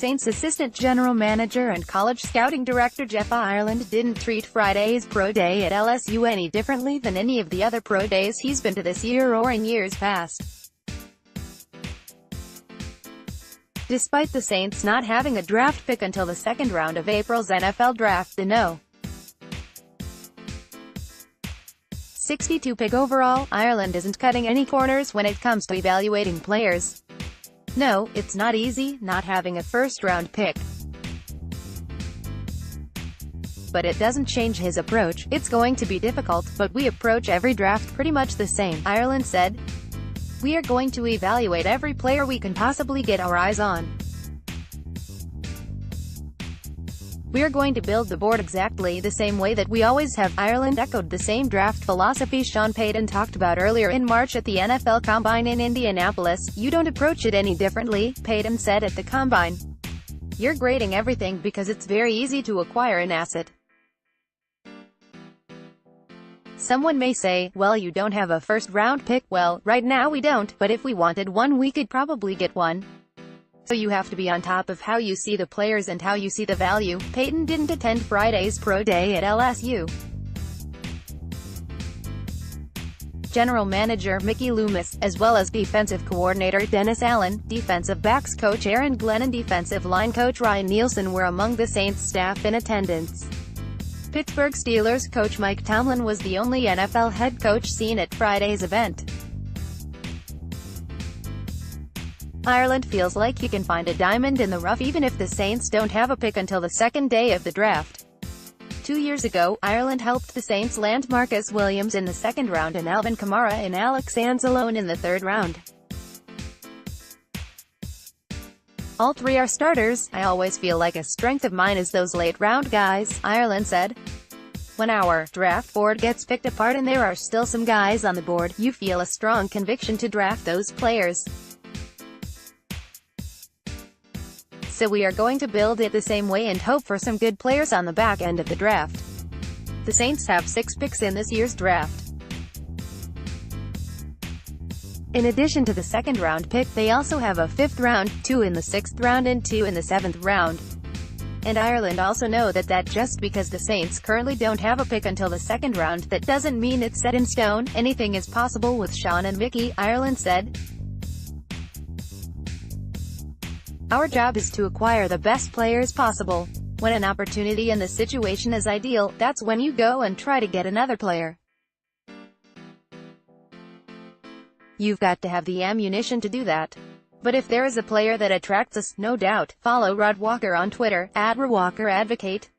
Saints assistant general manager and college scouting director Jeff Ireland didn't treat Friday's pro day at LSU any differently than any of the other pro days he's been to this year or in years past. Despite the Saints not having a draft pick until the second round of April's NFL draft, the No. 62 pick overall, Ireland isn't cutting any corners when it comes to evaluating players. No, it's not easy, not having a first-round pick. But it doesn't change his approach. It's going to be difficult, but we approach every draft pretty much the same, Ireland said. We are going to evaluate every player we can possibly get our eyes on. We are going to build the board exactly the same way that we always have. Ireland echoed the same draft philosophy Sean Payton talked about earlier in March at the NFL Combine in Indianapolis. You don't approach it any differently, Payton said at the Combine. You're grading everything because it's very easy to acquire an asset. Someone may say, well, you don't have a first-round pick. Well, right now we don't, but if we wanted one we could probably get one. So you have to be on top of how you see the players and how you see the value. Payton didn't attend Friday's pro day at LSU. General manager Mickey Loomis, as well as defensive coordinator Dennis Allen, defensive backs coach Aaron Glenn and defensive line coach Ryan Nielsen were among the Saints staff in attendance. Pittsburgh Steelers coach Mike Tomlin was the only NFL head coach seen at Friday's event. Ireland feels like you can find a diamond in the rough even if the Saints don't have a pick until the second day of the draft. 2 years ago, Ireland helped the Saints land Marcus Williams in the second round and Alvin Kamara and Alex Anzalone in the third round. All three are starters. I always feel like a strength of mine is those late-round guys, Ireland said. When our draft board gets picked apart and there are still some guys on the board, you feel a strong conviction to draft those players. So we are going to build it the same way and hope for some good players on the back end of the draft. The Saints have 6 picks in this year's draft. In addition to the second-round pick, they also have a 5th round, 2 in the 6th round and 2 in the 7th round. And Ireland also know that just because the Saints currently don't have a pick until the second round, that doesn't mean it's set in stone. Anything is possible with Sean and Mickey, Ireland said. Our job is to acquire the best players possible. When an opportunity and the situation is ideal, that's when you go and try to get another player. You've got to have the ammunition to do that. But if there is a player that attracts us, no doubt, follow Rod Walker on Twitter, @RodWalkerAdvocate.